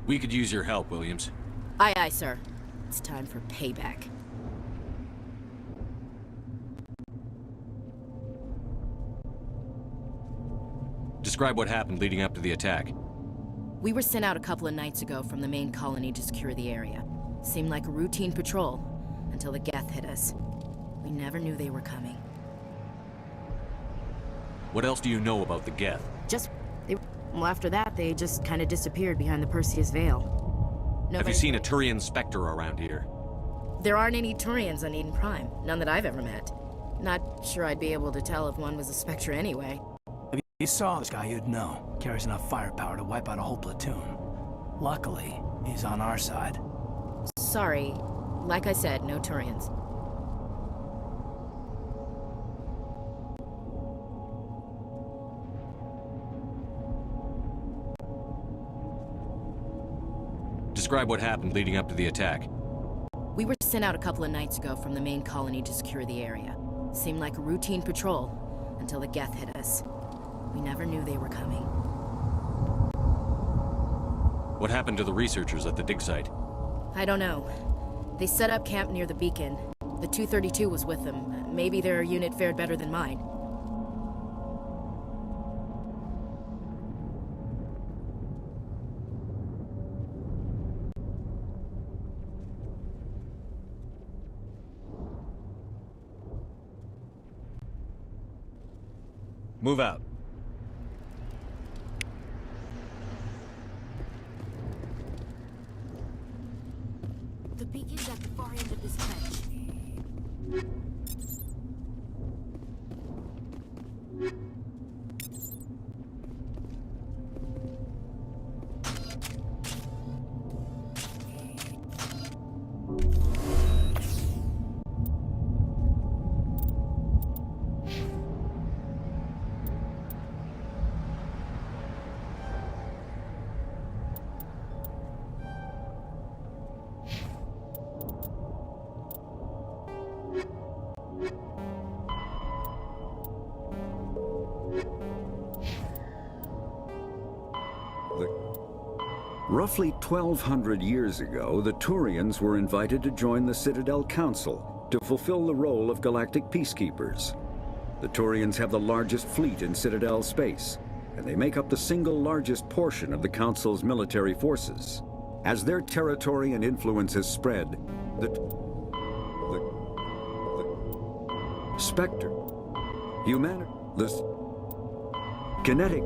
We could use your help, Williams. Aye, aye, sir. It's time for payback. Describe what happened leading up to the attack. We were sent out a couple of nights ago from the main colony to secure the area. Seemed like a routine patrol, until the Geth hit us. We never knew they were coming. What else do you know about the Geth? Well, after that, they just kind of disappeared behind the Perseus Veil. Have you seen a Turian Spectre around here? There aren't any Turians on Eden Prime. None that I've ever met. Not sure I'd be able to tell if one was a Spectre anyway. If you saw this guy, you'd know. Carries enough firepower to wipe out a whole platoon. Luckily, he's on our side. Sorry. Like I said, no Turians. Describe what happened leading up to the attack. We were sent out a couple of nights ago from the main colony to secure the area. Seemed like a routine patrol, until the Geth hit us. We never knew they were coming. What happened to the researchers at the dig site? I don't know. They set up camp near the beacon. The 232 was with them. Maybe their unit fared better than mine. Move out. The beacon's at the far end of this trench. Roughly 1,200 years ago, the Turians were invited to join the Citadel Council to fulfill the role of galactic peacekeepers. The Turians have the largest fleet in Citadel space, and they make up the single largest portion of the Council's military forces. As their territory and influence has spread, the Spectre, humanity, the kinetic.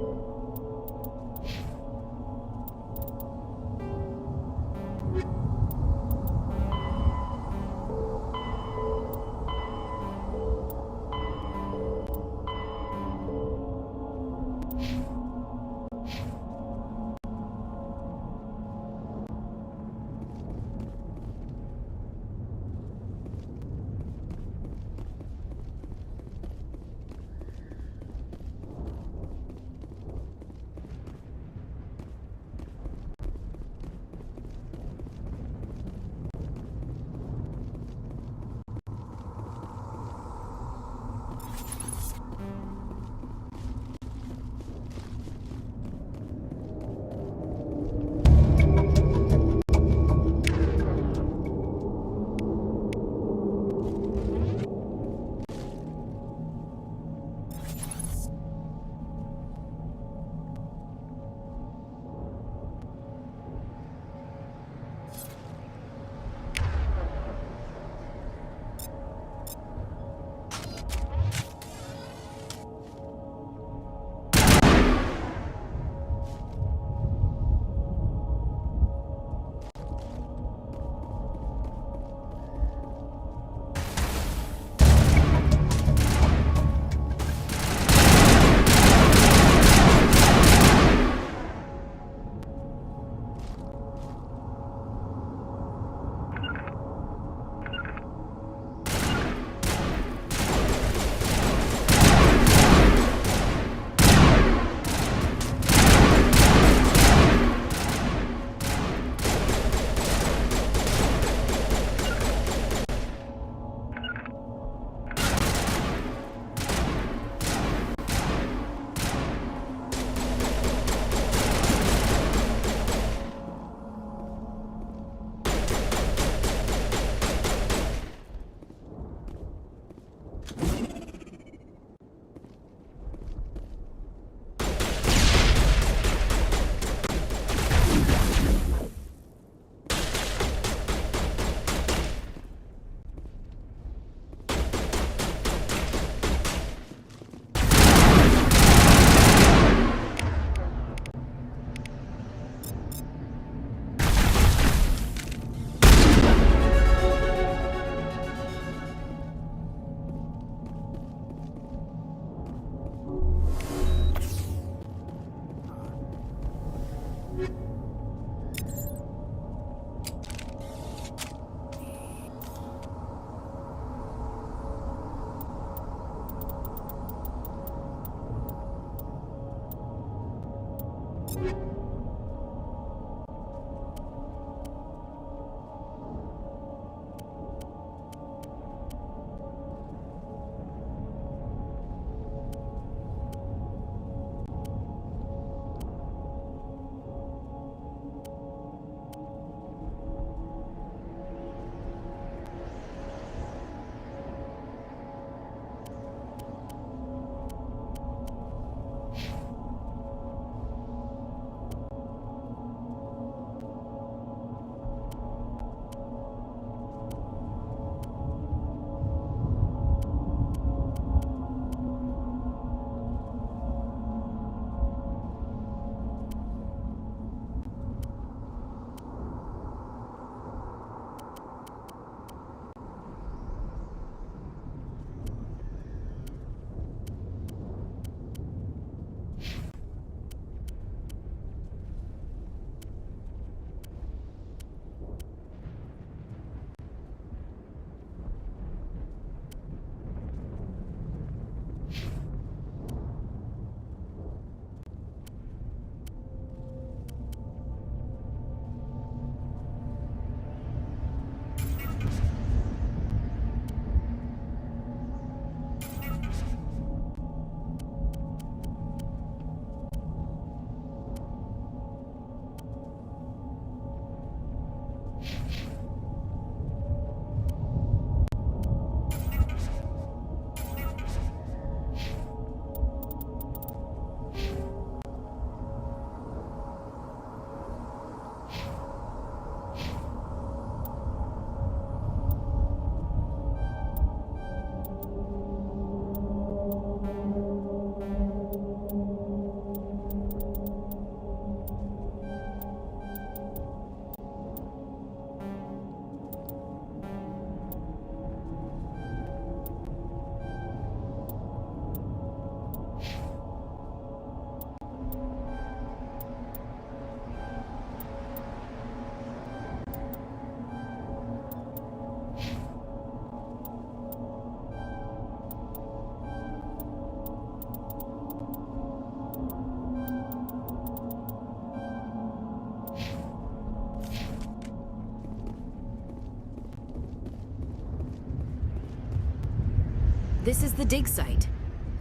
This is the dig site.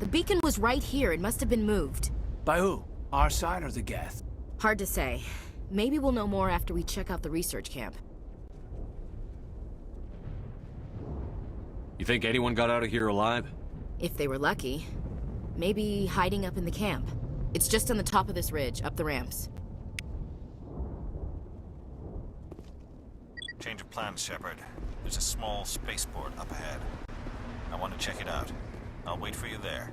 The beacon was right here. It must have been moved. By who? Our side or the Geth? Hard to say. Maybe we'll know more after we check out the research camp. You think anyone got out of here alive? If they were lucky. Maybe hiding up in the camp. It's just on the top of this ridge, up the ramps. Change of plans, Shepard. There's a small spaceport up ahead. I want to check it out. I'll wait for you there.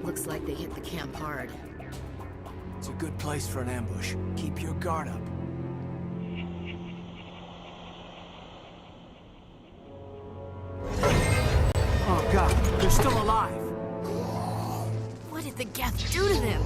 Looks like they hit the camp hard. It's a good place for an ambush. Keep your guard up. Oh god, they're still alive! What did the Geth do to them?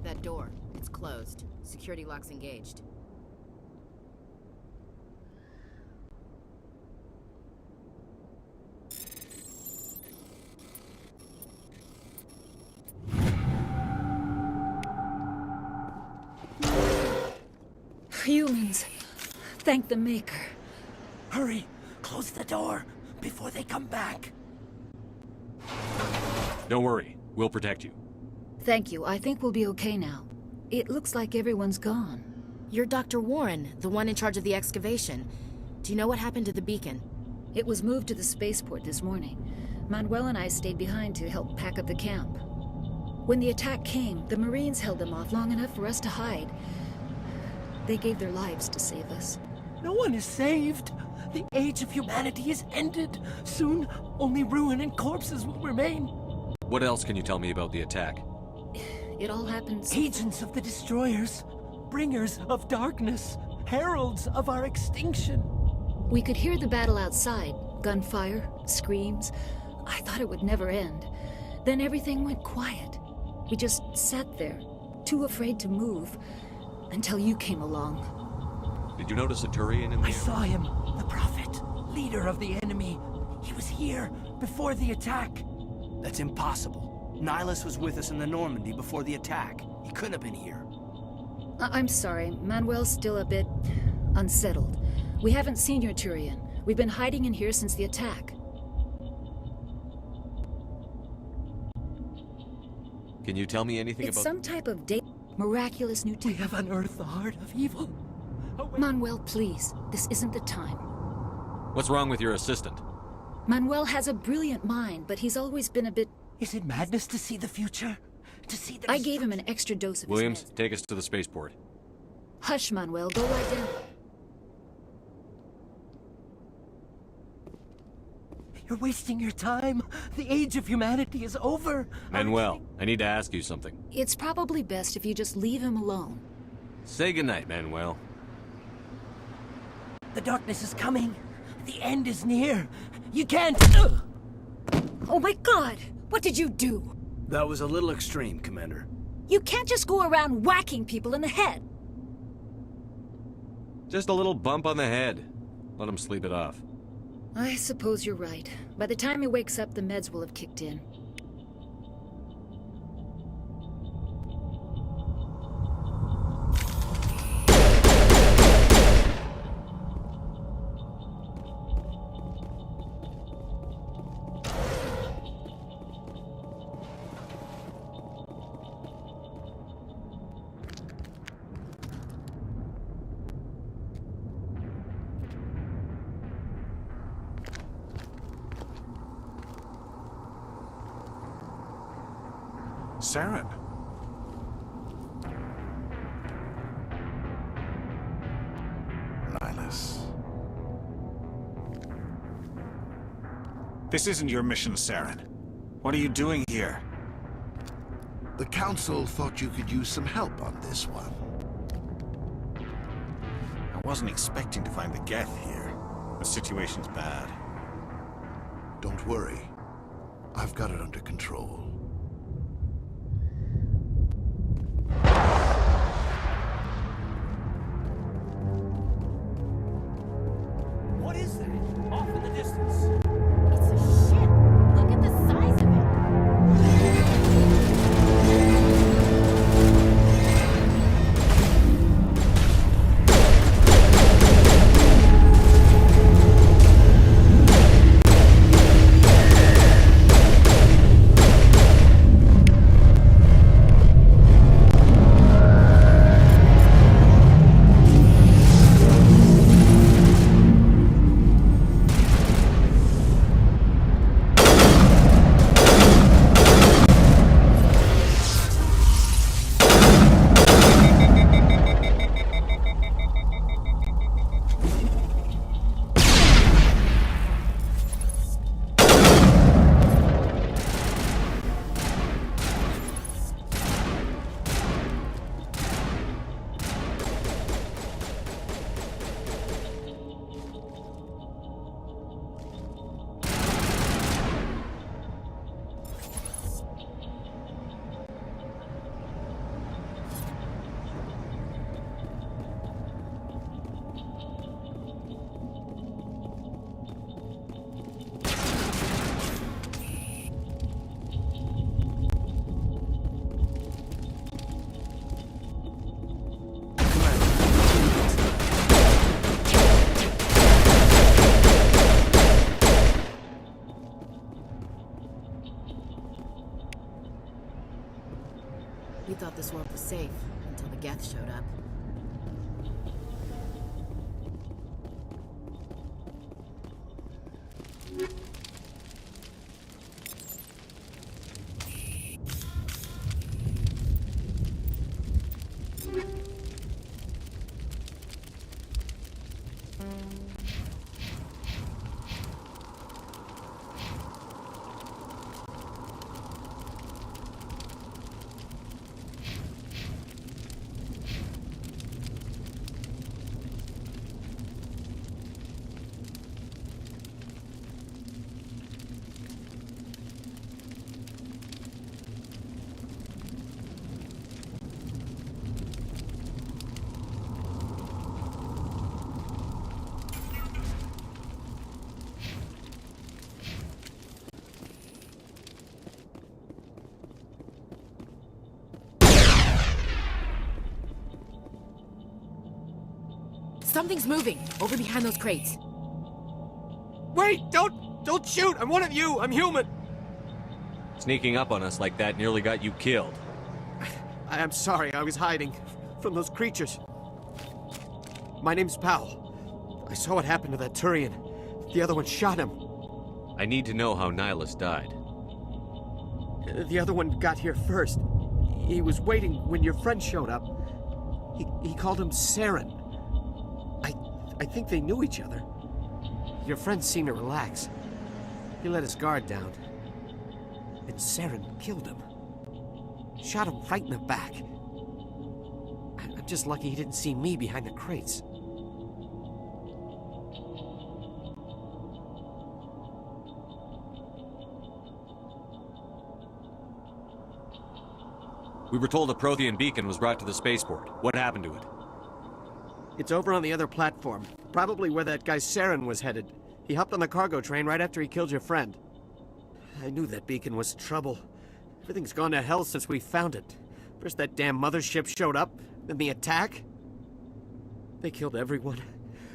That door. It's closed. Security lock's engaged. humans. Thank the Maker. Hurry! Close the door before they come back. Don't worry. We'll protect you. Thank you. I think we'll be okay now. It looks like everyone's gone. You're Dr. Warren, the one in charge of the excavation. Do you know what happened to the beacon? It was moved to the spaceport this morning. Manuel and I stayed behind to help pack up the camp. When the attack came, the Marines held them off long enough for us to hide. They gave their lives to save us. No one is saved. The age of humanity is ended. Soon, only ruin and corpses will remain. What else can you tell me about the attack? It all happened Agents of the destroyers, bringers of darkness, heralds of our extinction. We could hear the battle outside. Gunfire, screams. I thought it would never end. Then everything went quiet. We just sat there, too afraid to move, until you came along. Did you notice a Turian in the I saw him, the Prophet, leader of the enemy. He was here before the attack. That's impossible. Nihilus was with us in the Normandy before the attack. He couldn't have been here. I'm sorry, Manuel's still a bit unsettled. We haven't seen your Turian. We've been hiding in here since the attack. Can you tell me anything It's about... some type of miraculous new We have unearthed the heart of evil. Manuel, please. This isn't the time. What's wrong with your assistant? Manuel has a brilliant mind, but he's always been a bit... Is it madness to see the future? To see the... I gave him an extra dose of Williams, his meds. take us to the spaceport. Hush, Manuel. Go lie down. You're wasting your time. The age of humanity is over. Manuel, I need to ask you something. It's probably best if you just leave him alone. Say goodnight, Manuel. The darkness is coming. The end is near. You can't... Oh my God! What did you do? That was a little extreme, Commander. You can't just go around whacking people in the head. Just a little bump on the head. Let him sleep it off. I suppose you're right. By the time he wakes up, the meds will have kicked in. Saren. Nihilus. This isn't your mission, Saren. What are you doing here? The Council thought you could use some help on this one. I wasn't expecting to find the Geth here. The situation's bad. Don't worry. I've got it under control. What is that? Off in the distance. It's a ship. Look at the size of it. We thought this world was safe until the Geth showed up. Something's moving, over behind those crates. Wait! Don't shoot! I'm one of you! I'm human! Sneaking up on us like that nearly got you killed. I'm sorry, I was hiding from those creatures. My name's Powell. I saw what happened to that Turian. The other one shot him. I need to know how Nihilus died. The other one got here first. He was waiting when your friend showed up. He called him Saren. I think they knew each other. Your friend seemed to relax. He let his guard down. And Saren killed him. Shot him right in the back. I'm just lucky he didn't see me behind the crates. We were told a Prothean beacon was brought to the spaceport. What happened to it? It's over on the other platform. Probably where that guy Saren was headed. He hopped on the cargo train right after he killed your friend. I knew that beacon was trouble. Everything's gone to hell since we found it. First that damn mothership showed up, then the attack. They killed everyone.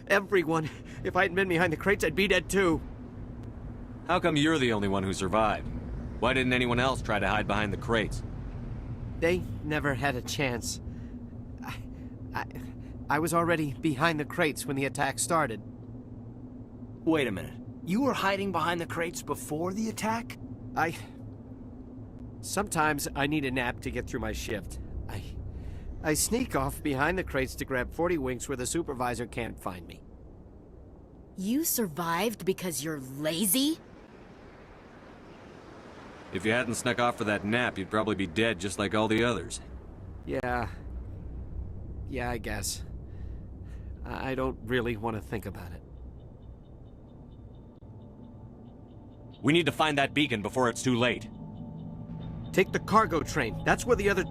Everyone. If I hadn't been behind the crates, I'd be dead too. How come you're the only one who survived? Why didn't anyone else try to hide behind the crates? They never had a chance. I was already behind the crates when the attack started. Wait a minute. You were hiding behind the crates before the attack? Sometimes I need a nap to get through my shift. I sneak off behind the crates to grab 40 winks where the supervisor can't find me. You survived because you're lazy? If you hadn't snuck off for that nap, you'd probably be dead just like all the others. Yeah, I guess. I don't really want to think about it. We need to find that beacon before it's too late. Take the cargo train. That's where the other...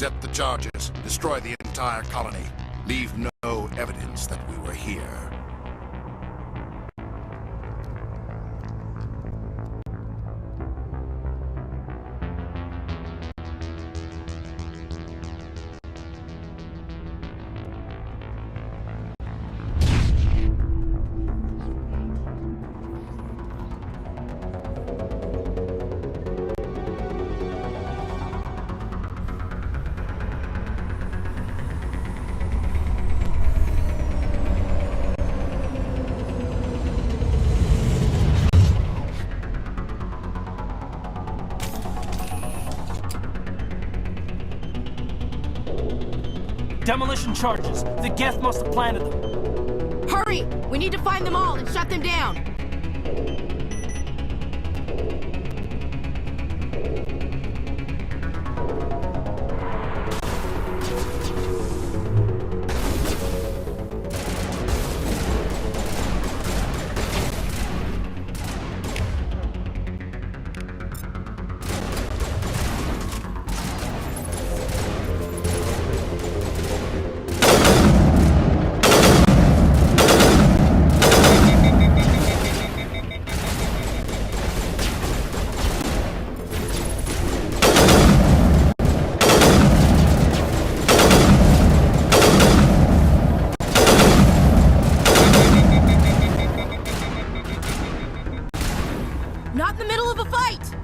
Accept the charges. Destroy the entire colony. Leave no evidence that we were here. Demolition charges. The Geth must have planted them. Hurry! We need to find them all and shut them down! Not in the middle of a fight!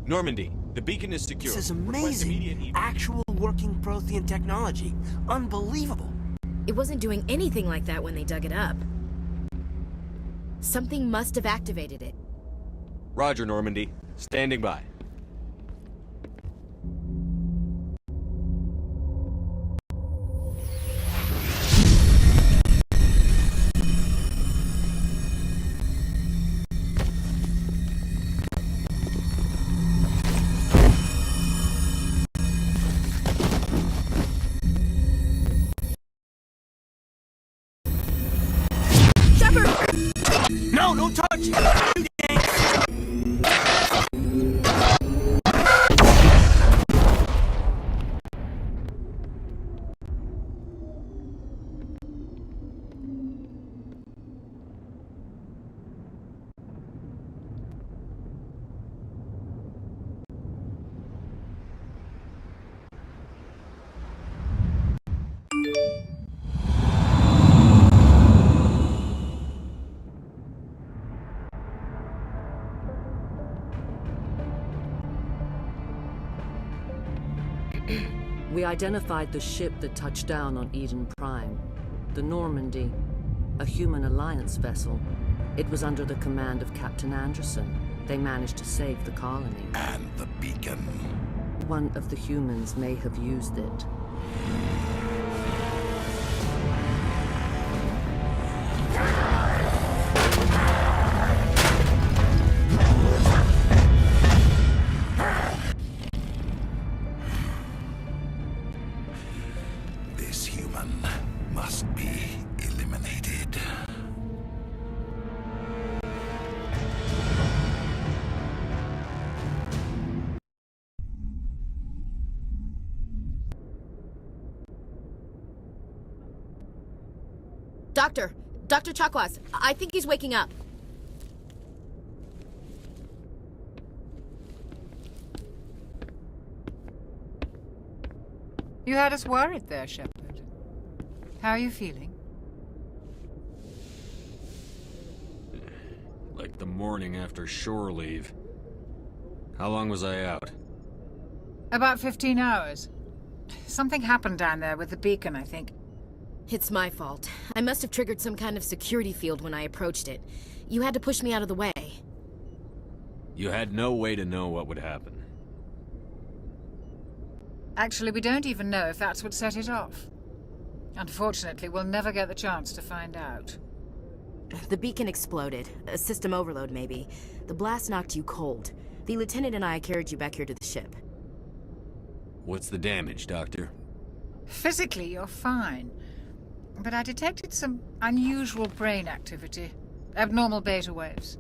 Normandy, the beacon is secure. This is Request immediate amazing. Actual working Prothean technology. Unbelievable. It wasn't doing anything like that when they dug it up. Something must have activated it. Roger, Normandy. Standing by. No, don't touch it! We identified the ship that touched down on Eden Prime. The Normandy, a human alliance vessel. It was under the command of Captain Anderson. They managed to save the colony. And the beacon. One of the humans may have used it. This human must be eliminated. Dr. Chakwas, I think he's waking up. You had us worried there, Shepard. How are you feeling? Like the morning after shore leave. How long was I out? About 15 hours. Something happened down there with the beacon, I think. It's my fault. I must have triggered some kind of security field when I approached it. You had to push me out of the way. You had no way to know what would happen. Actually, we don't even know if that's what set it off. Unfortunately, we'll never get the chance to find out. The beacon exploded. A system overload, maybe. The blast knocked you cold. The lieutenant and I carried you back here to the ship. What's the damage, Doctor? Physically, you're fine. But I detected some unusual brain activity. Abnormal beta waves.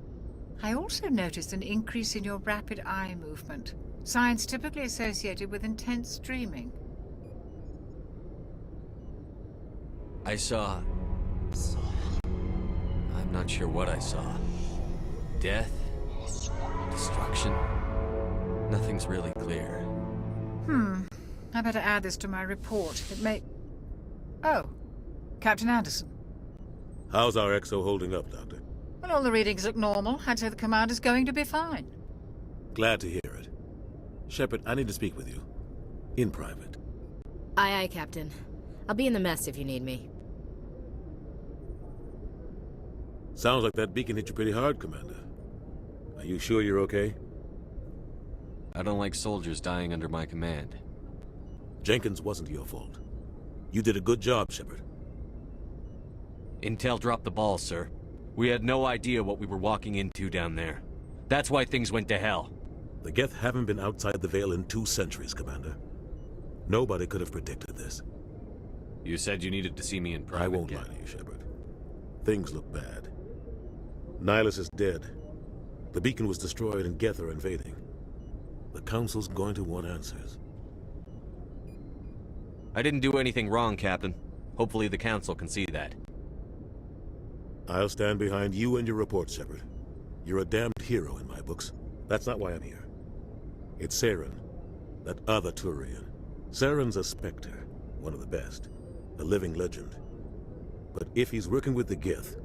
I also noticed an increase in your rapid eye movement. Signs typically associated with intense dreaming. I saw... I'm not sure what I saw. Death? Destruction? Nothing's really clear. I better add this to my report. It may... Oh. Captain Anderson. How's our exo holding up, Doctor? Well, all the readings look normal. I'd say the commander's going to be fine. Glad to hear it. Shepard, I need to speak with you. In private. Aye, aye, Captain. I'll be in the mess if you need me. Sounds like that beacon hit you pretty hard, Commander. Are you sure you're okay? I don't like soldiers dying under my command. Jenkins wasn't your fault. You did a good job, Shepard. Intel dropped the ball, sir. We had no idea what we were walking into down there. That's why things went to hell. The Geth haven't been outside the Veil in 2 centuries, Commander. Nobody could have predicted this. You said you needed to see me in private. I won't lie to you, Shepard. Things look bad. Nihilus is dead. The beacon was destroyed and Geth are invading. The Council's going to want answers. I didn't do anything wrong, Captain. Hopefully the Council can see that. I'll stand behind you and your report, Shepard. You're a damned hero in my books. That's not why I'm here. It's Saren, that other Turian. Saren's a Spectre, one of the best, a living legend. But if he's working with the Geth,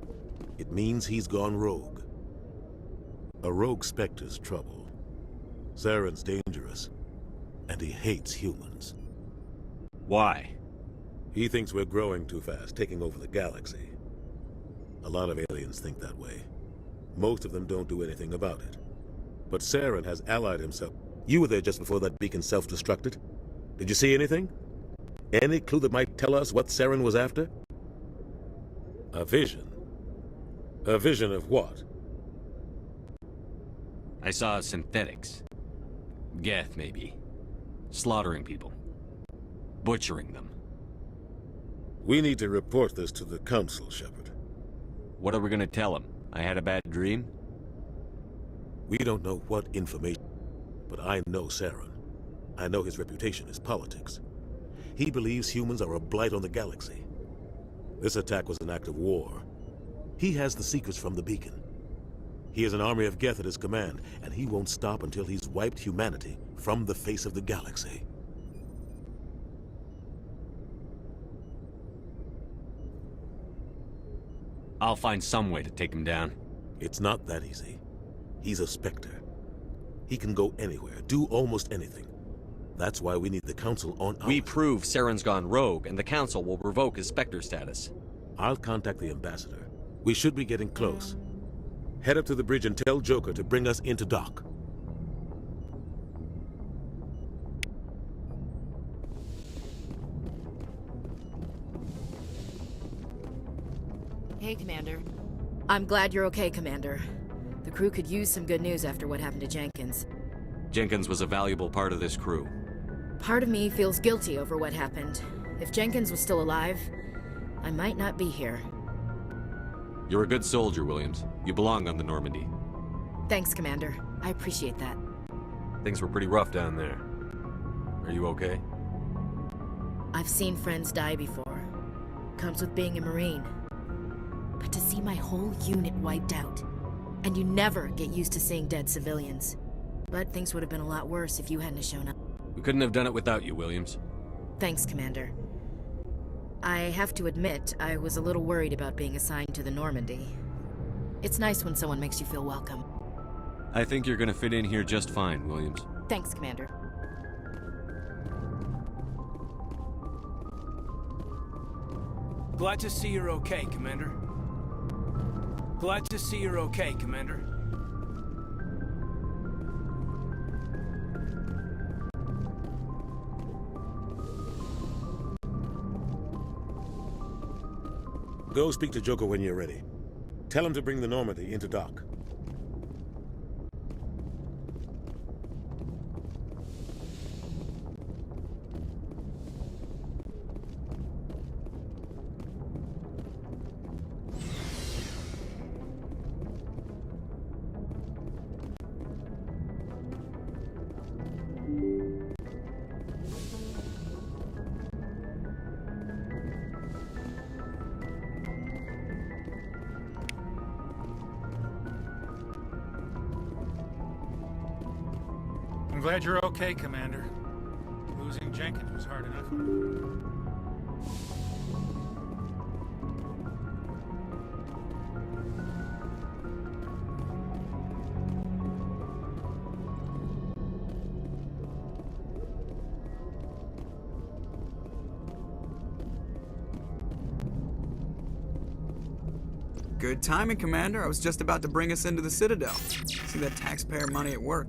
it means he's gone rogue. A rogue Spectre's trouble. Saren's dangerous, and he hates humans. Why? He thinks we're growing too fast, taking over the galaxy. A lot of aliens think that way. Most of them don't do anything about it. But Saren has allied himself. You were there just before that beacon self-destructed. Did you see anything? Any clue that might tell us what Saren was after? A vision? A vision of what? I saw synthetics. Geth, maybe. Slaughtering people. Butchering them. We need to report this to the Council, Shepard. What are we gonna tell him? I had a bad dream? We don't know what information, but I know Saren. I know his reputation is politics. He believes humans are a blight on the galaxy. This attack was an act of war. He has the secrets from the beacon. He has an army of Geth at his command, and he won't stop until he's wiped humanity from the face of the galaxy. I'll find some way to take him down. It's not that easy. He's a Spectre. He can go anywhere, do almost anything. That's why we need the Council on our... We prove Saren's gone rogue, and the Council will revoke his Spectre status. I'll contact the Ambassador. We should be getting close. Head up to the bridge and tell Joker to bring us into dock. Hey, Commander. I'm glad you're okay, Commander. The crew could use some good news after what happened to Jenkins. Jenkins was a valuable part of this crew. Part of me feels guilty over what happened. If Jenkins was still alive, I might not be here. You're a good soldier, Williams. You belong on the Normandy. Thanks, Commander. I appreciate that. Things were pretty rough down there. Are you okay? I've seen friends die before. Comes with being a Marine. But to see my whole unit wiped out, and you never get used to seeing dead civilians. But things would have been a lot worse if you hadn't shown up. We couldn't have done it without you, Williams. Thanks, Commander. I have to admit, I was a little worried about being assigned to the Normandy. It's nice when someone makes you feel welcome. I think you're gonna fit in here just fine, Williams. Thanks, Commander. Glad to see you're okay, Commander. Glad to see you're okay, Commander. Go speak to Joker when you're ready. Tell him to bring the Normandy into dock. I'm glad you're okay, Commander. Losing Jenkins was hard enough. Good timing, Commander. I was just about to bring us into the Citadel. See that taxpayer money at work.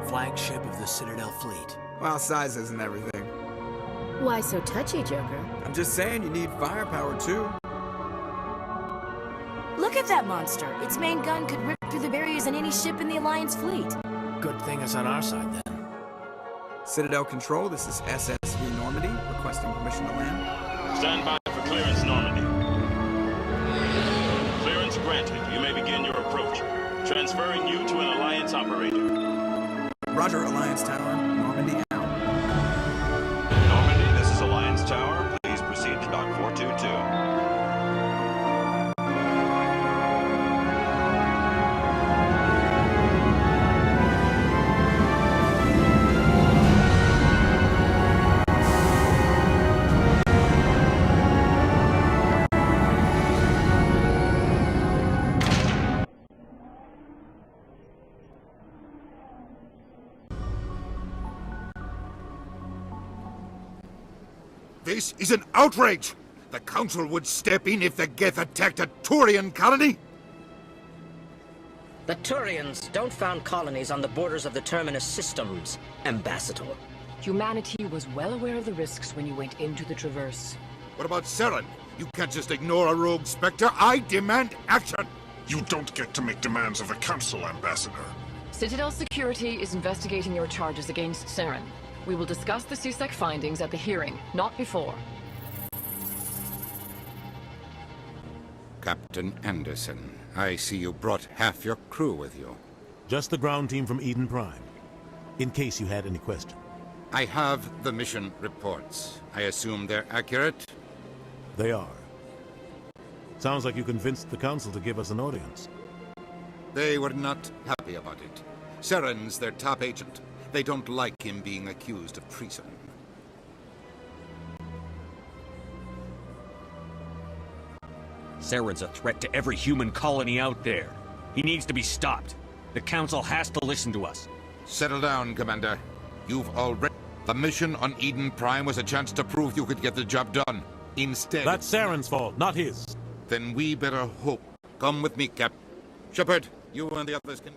Flagship of the Citadel fleet. Well, size isn't everything. Why so touchy, Joker? I'm just saying you need firepower too. Look at that monster. Its main gun could rip through the barriers in any ship in the Alliance fleet. Good thing it's on our side, then. Citadel Control, this is SSV Normandy, requesting permission to land. Stand by for clearance, Normandy. Clearance granted. You may begin your approach. Transferring you to an Alliance operator. Roger, Alliance Tower. Normandy out. Normandy, this is Alliance Tower. Please proceed to Dock 422. This is an outrage! The Council would step in if the Geth attacked a Turian colony? The Turians don't found colonies on the borders of the Terminus systems, Ambassador. Humanity was well aware of the risks when you went into the Traverse. What about Saren? You can't just ignore a rogue Spectre. I demand action! You don't get to make demands of the Council, Ambassador. Citadel Security is investigating your charges against Saren. We will discuss the CSEC findings at the hearing, not before. Captain Anderson, I see you brought half your crew with you. Just the ground team from Eden Prime, in case you had any question. I have the mission reports. I assume they're accurate? They are. Sounds like you convinced the Council to give us an audience. They were not happy about it. Saren's their top agent. They don't like him being accused of treason. Saren's a threat to every human colony out there. He needs to be stopped. The Council has to listen to us. Settle down, Commander. You've already... The mission on Eden Prime was a chance to prove you could get the job done. Instead... That's Saren's fault, not his. Then we better hope. Come with me, Cap. Shepard, you and the others can...